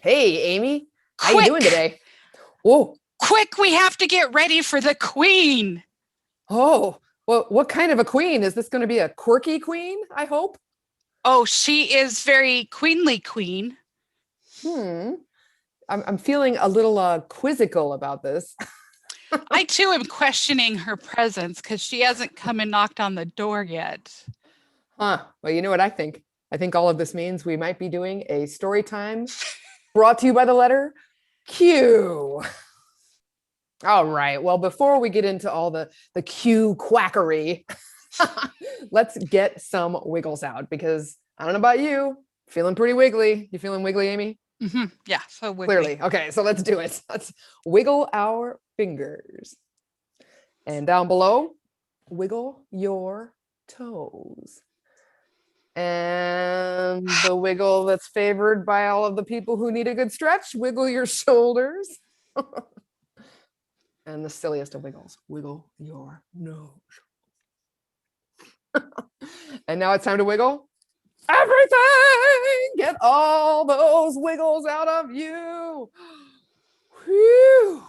Hey, Amy, how you doing Quick, today? Whoa, quick, we have to get ready for the queen. oh, well, what kind of a queen? Is this going to be a quirky queen, I hope? Oh, she is very queenly queen. Hmm, I'm feeling a little quizzical about this. I too am questioning her presence because she hasn't come and knocked on the door yet. Huh. Well, you know what I think? I think all of this means we might be doing a story time brought to you by the letter Q. All right. Well, before we get into all the Q quackery, let's get some wiggles out because I don't know about you, feeling pretty wiggly. You feeling wiggly, Amy? Yeah, so wiggly. Clearly. Okay, so let's do it. Let's wiggle our fingers. And down below, wiggle your toes. And the wiggle that's favored by all of the people who need a good stretch, wiggle your shoulders. And the silliest of wiggles, wiggle your nose. And now it's time to wiggle everything. Get all those wiggles out of you. Whew.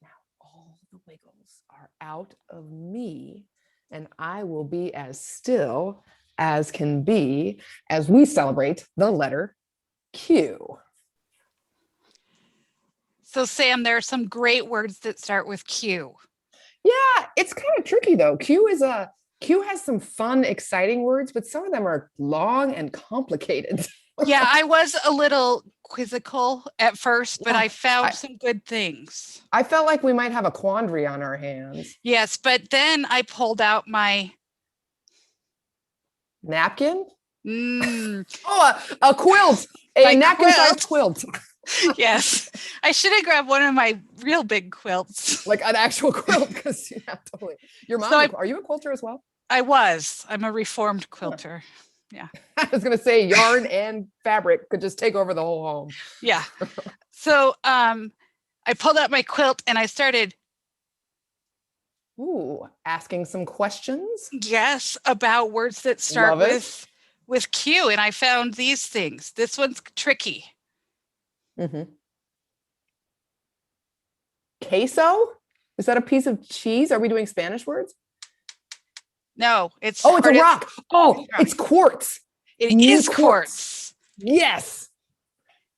Now all the wiggles are out of me, and I will be as still as can be as we celebrate the letter Q. So, Sam, there are some great words that start with Q. Yeah, it's kind of tricky though. Q has some fun, exciting words, but some of them are long and complicated. Yeah, I was a little quizzical at first, but Yeah, I found I, some good things. I felt like we might have a quandary on our hands. Yes, but then I pulled out my Napkin? mm, Oh, a quilt, a my napkin-sized quilt. quilt, Yes, I should have grabbed one of my real big quilts. like an actual quilt. Because yeah, totally. Your So mom's are you a quilter as well? I'm a reformed Huh. quilter. Yeah. I was gonna say yarn and fabric could just take over the whole home. Yeah. So I pulled out my quilt and I started Ooh, asking some questions. guess about words that start Love it. with Q, and I found these things. This one's tricky. Mm-hmm. Queso? Is that a piece of cheese? Are we doing Spanish words? No, it's Oh, it's a hard as rock. Oh, it's quartz. it Me is quartz. quartz. Yes.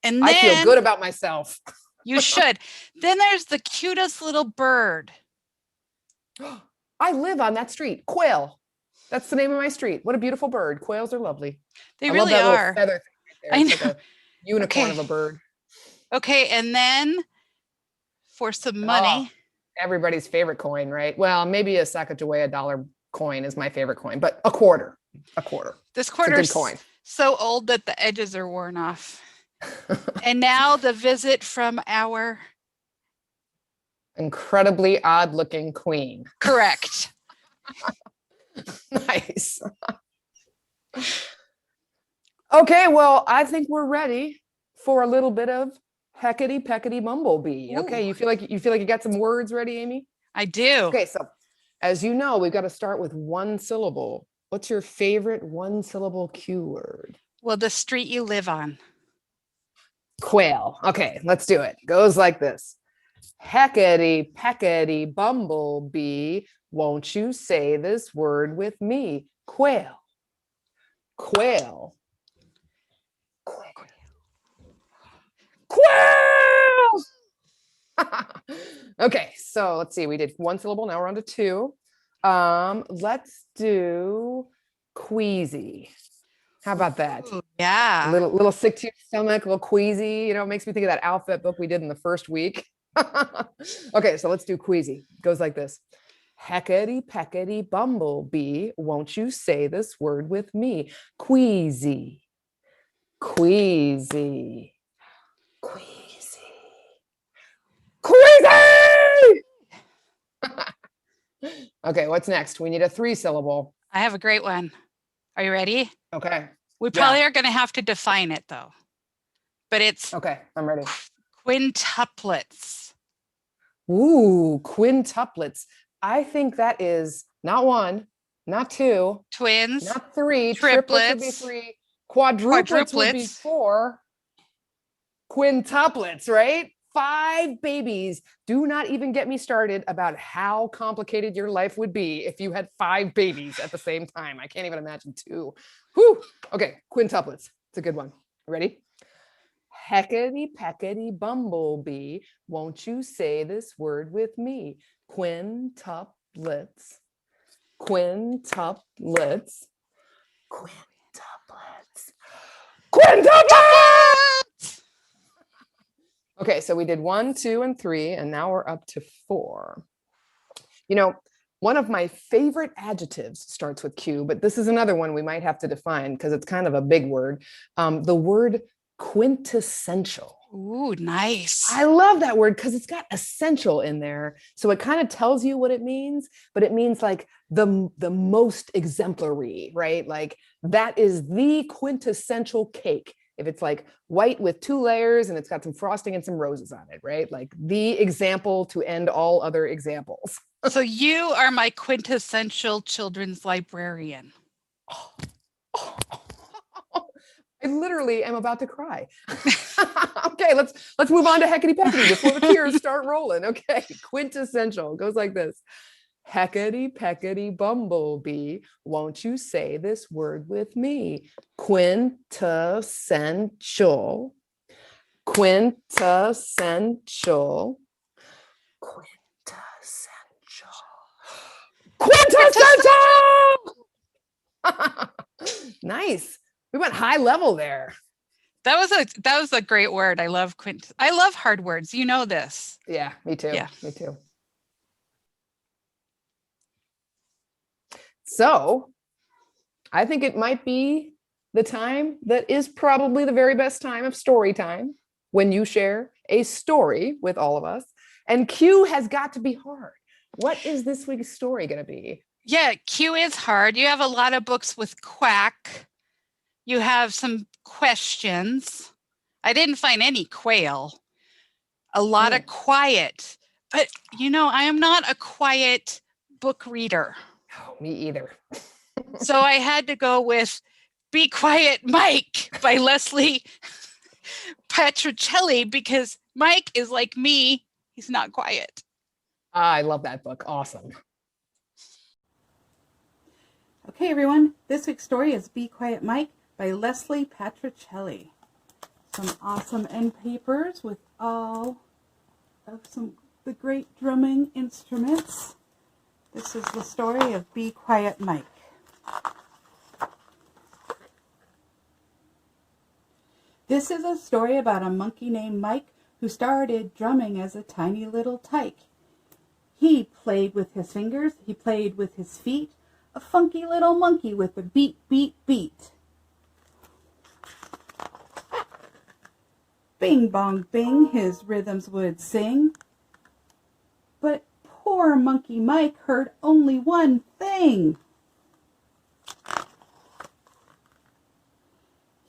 And I feel then good about myself. you should. Then there's the cutest little bird. I live on that street. Quail. That's the name of my street. What a beautiful bird. Quails are lovely. They I love really that little are. feather thing right there. I It's like know. a unicorn Okay. of a bird. Okay, and then for some Oh, money, everybody's favorite coin, right? Well, maybe a Sacagawea dollar coin is my favorite coin, but a quarter. A quarter. this It's a good quarter's coin. so old that the edges are worn off. And now the visit from our Incredibly odd looking queen. correct. Nice. Okay, well, I think we're ready for a little bit of heckety peckety bumblebee. Ooh, Okay, you feel like you got some words ready, Amy? I do. Okay, so as you know, we've got to start with one syllable. What's your favorite one syllable Q word? Well, the street you live on. Quail. Okay, let's do it. Goes like this. Heckety peckety bumblebee, won't you say this word with me? Quail. Quail. Quail. Quail. Okay, so let's see. We did one syllable. Now we're on to two. Let's do queasy. How about that? Ooh, yeah. Little sick to your stomach, a little queasy. It makes me think of that alphabet book we did in the first week. Okay, so let's do queasy. It goes like this. Heckety peckety bumblebee, won't you say this word with me? Queasy. Queasy. Queasy. Queasy! Okay, what's next? We need a three syllable. I have a great one. Are you ready? Okay. We Yeah. probably are going to have to define it though. But it's Okay, I'm ready. quintuplets. Ooh, quintuplets. I think that is not one, not two, Twins, not three. Triplets would be triplets, three. Quadruplets would be quadruplets. four. quintuplets, right? 5 babies. Do not even get me started about how complicated your life would be if you had 5 babies at the same time. I can't even imagine 2. Whew. Okay, quintuplets. It's a good one. Ready? Heckety peckety bumblebee, won't you say this word with me? Quintuplets. Quintuplets. Quintuplets. Quintuplets! Okay, so we did 1, 2, and 3, and now we're up to 4. You know, one of my favorite adjectives starts with Q, but this is another one we might have to define because it's kind of a big word. The word quintessential. Ooh, nice. I love that word because it's got essential in there. So it kind of tells you what it means, but it means like the most exemplary, right? Like that is the quintessential cake. If it's like white with 2 layers and it's got some frosting and some roses on it, right? Like the example to end all other examples. So you are my quintessential children's librarian. I literally am about to cry. Okay, let's move on to heckety peckety before the tears start rolling. Okay, quintessential goes like this. Heckety peckety bumblebee, won't you say this word with me? Quintessential. Quintessential. Quintessential. Quintessential! Nice. We went high level there. That was a great word. I love hard words. You know this. Yeah, me too. Yeah. Me too. So I think it might be the time that is probably the very best time of story time, when you share a story with all of us. And Q has got to be hard. What is this week's story going to be? Yeah, Q is hard. You have a lot of books with quack. You have some questions. I didn't find any quail. A lot of quiet. But, I am not a quiet book reader. Oh, me either. So I had to go with Be Quiet, Mike by Leslie Patricelli, because Mike is like me. He's not quiet. I love that book. Awesome. Okay, everyone. This week's story is Be Quiet, Mike by Leslie Patricelli. Some awesome end papers with all of the great drumming instruments. This is the story of Be Quiet, Mike. This is a story about a monkey named Mike who started drumming as a tiny little tyke. He played with his fingers, he played with his feet, a funky little monkey with a beat, beat, beat. Bing, bong, bing, his rhythms would sing. But poor Monkey Mike heard only one thing.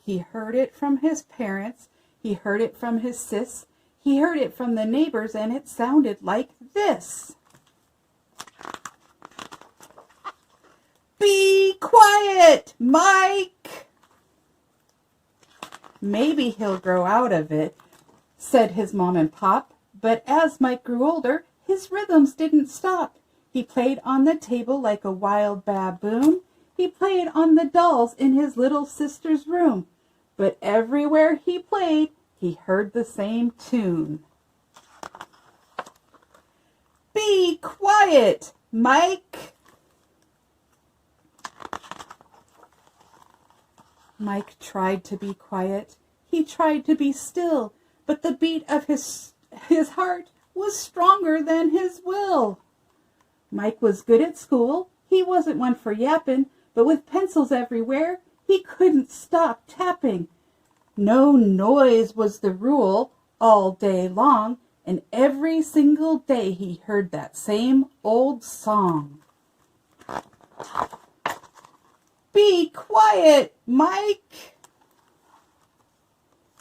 He heard it from his parents, he heard it from his sis, he heard it from the neighbors, and it sounded like this. Be quiet, Mike! Maybe he'll grow out of it, said his mom and pop, but as Mike grew older, his rhythms didn't stop. He played on the table like a wild baboon. He played on the dolls in his little sister's room. But everywhere he played, he heard the same tune. Be quiet, Mike! Mike tried to be quiet. He tried to be still, but the beat of his heart was stronger than his will. Mike was good at school. He wasn't one for yapping, but with pencils everywhere, he couldn't stop tapping. No noise was the rule all day long, and every single day he heard that same old song. Be quiet, Mike!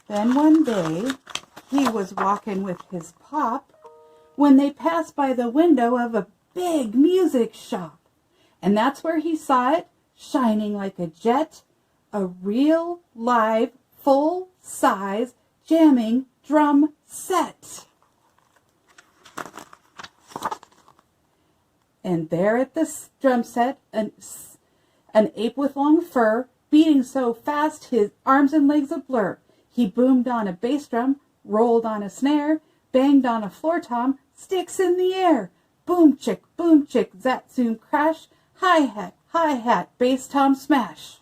Then one day, he was walking with his pop when they passed by the window of a big music shop. And that's where he saw it, shining like a jet, a real, live, full-size jamming drum set. And there at the drum set, an ape with long fur, beating so fast his arms and legs a blur. He boomed on a bass drum, rolled on a snare, banged on a floor tom, sticks in the air. Boom chick, zat zoom crash, hi-hat, bass tom smash.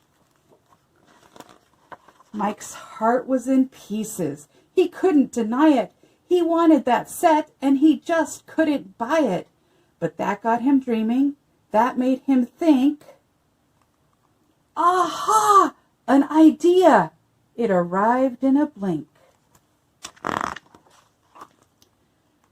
Mike's heart was in pieces. He couldn't deny it. He wanted that set, and he just couldn't buy it. But that got him dreaming. That made him think. Aha! An idea! It arrived in a blink.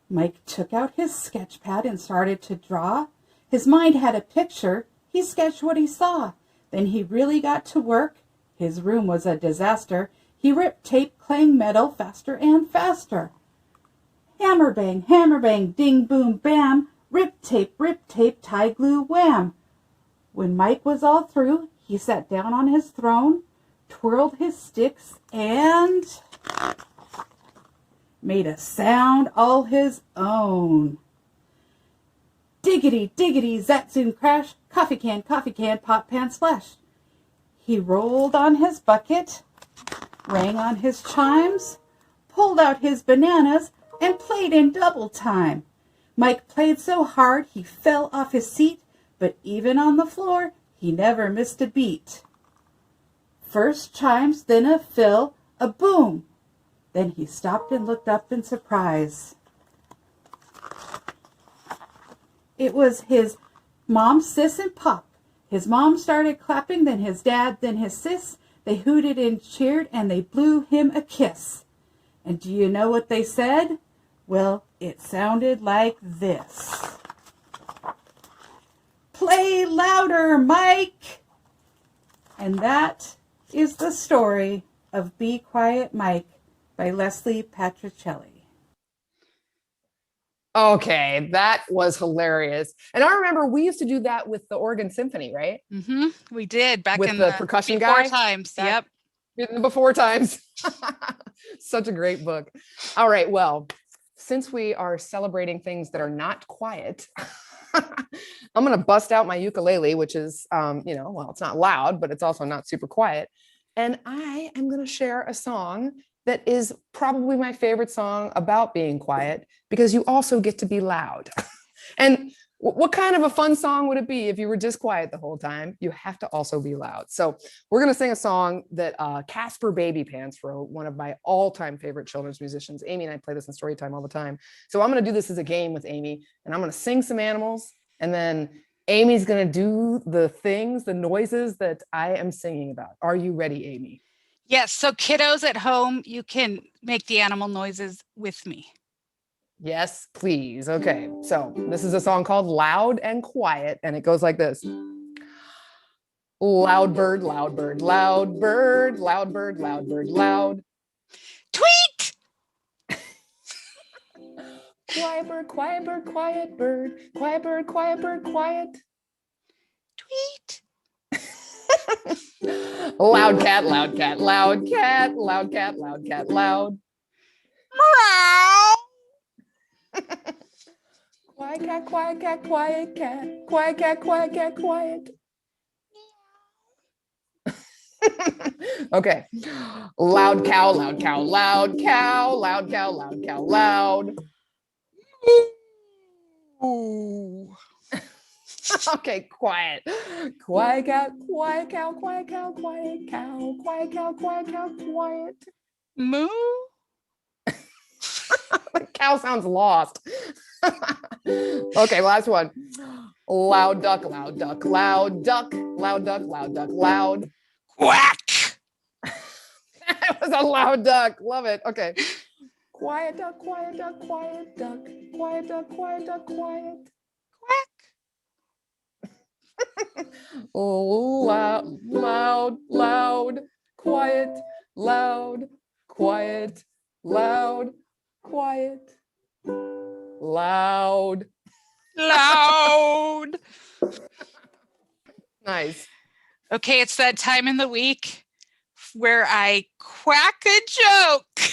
Mike took out his sketch pad and started to draw. His mind had a picture. He sketched what he saw. Then he really got to work. His room was a disaster. He ripped tape, clang metal faster and faster. Hammer bang, ding, boom, bam. Rip tape, tie glue, wham. When Mike was all through, he sat down on his throne, twirled his sticks, and made a sound all his own. Diggity, zat zoom crash, coffee can, pot pan splash. He rolled on his bucket, rang on his chimes, pulled out his bananas, and played in double time. Mike played so hard he fell off his seat, but even on the floor, he never missed a beat. First chimes, then a fill, a boom. Then he stopped and looked up in surprise. It was his mom, sis, and pop. His mom started clapping, then his dad, then his sis. They hooted and cheered, and they blew him a kiss. And do you know what they said? Well, it sounded like this. Play louder, Mike! And that is the story of Be Quiet, Mike by Leslie Patricelli. Okay, that was hilarious. And I remember we used to do that with the Oregon Symphony, right? Mm-hmm. We did back with in the percussion before guy. times. Back Yep. in the before times. Such a great book. All right, well, since we are celebrating things that are not quiet, I'm going to bust out my ukulele, which is, well, it's not loud, but it's also not super quiet. And I am going to share a song that is probably my favorite song about being quiet, because you also get to be loud. And what kind of a fun song would it be if you were just quiet the whole time? You have to also be loud. So we're going to sing a song that Casper Baby Pants wrote, one of my all-time favorite children's musicians. Amy and I play this in Storytime all the time. So I'm going to do this as a game with Amy, and I'm going to sing some animals, and then Amy's going to do the noises that I am singing about. Are you ready, Amy? Yes. So kiddos at home, you can make the animal noises with me. Yes, please. Okay. So this is a song called Loud and Quiet, and it goes like this. Loud bird, loud bird, loud bird, loud bird, loud bird, loud. Tweet! Quiet bird, quiet bird, quiet bird, quiet bird, quiet bird, quiet. Tweet! Loud cat, loud cat, loud cat, loud cat, loud cat, loud. Meow! Quiet cat, quiet cat, quiet cat, quiet cat, quiet cat, quiet. Okay. Loud cow, loud cow, loud cow, loud cow, loud cow, loud. Ooh. Okay, quiet. Quiet cat, quiet cow, quiet cow, quiet cow, quiet cow, quiet cow, quiet. Moo? The cow sounds lost. Okay, last one. Loud duck, loud duck, loud duck, loud duck, loud duck, loud. Quack! That was a loud duck. Love it. Okay. Quiet duck, quiet duck, quiet duck, quiet duck, quiet duck, quiet. Quack! Loud, loud, loud, quiet, loud, quiet, loud, quiet, loud. Loud! Nice. Okay, it's that time in the week where I quack a joke.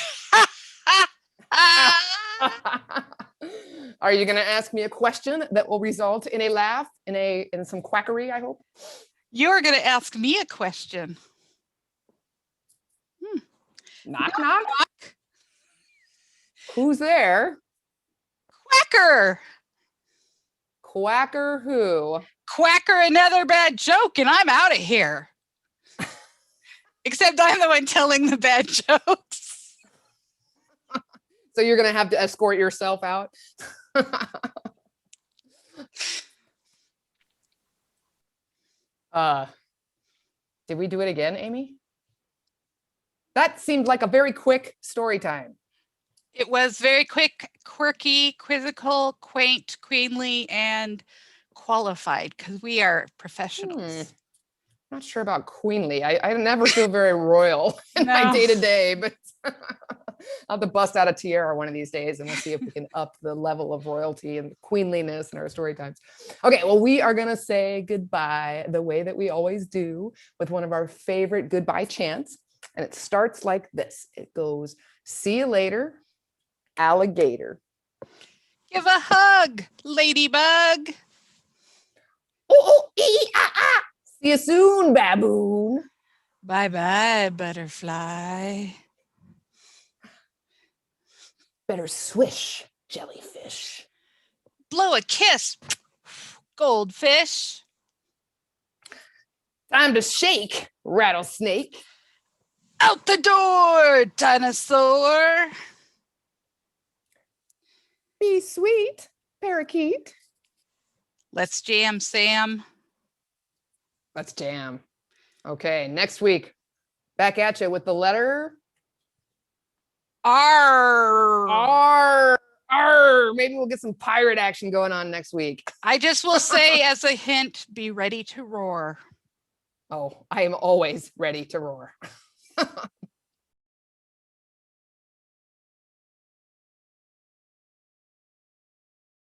Ah! Are you going to ask me a question that will result in a laugh, in some quackery, I hope? You're going to ask me a question. Knock, knock. Who's there? Quacker. Quacker who? Quacker another bad joke, and I'm out of here. Except I'm the one telling the bad jokes. So you're going to have to escort yourself out? Did we do it again, Amy? That seemed like a very quick story time. It was very quick, quirky, quizzical, quaint, queenly, and qualified because we are professionals. Not sure about queenly. I never feel very royal in my day-to-day, but I'll have to bust out a tiara one of these days and we'll see if we can up the level of royalty and queenliness in our story times. Okay, well, we are going to say goodbye the way that we always do with one of our favorite goodbye chants. And it starts like this. It goes, see you later, alligator. Give a hug, ladybug. See you soon, baboon. Bye-bye, butterfly. Better swish, jellyfish. Blow a kiss, goldfish. Time to shake, rattlesnake. Out the door, dinosaur. Be sweet, parakeet. Let's jam, Sam. Let's jam. Okay, next week, back at you with the letter R. R. R. Maybe we'll get some pirate action going on next week. I just will say as a hint, be ready to roar. Oh, I am always ready to roar.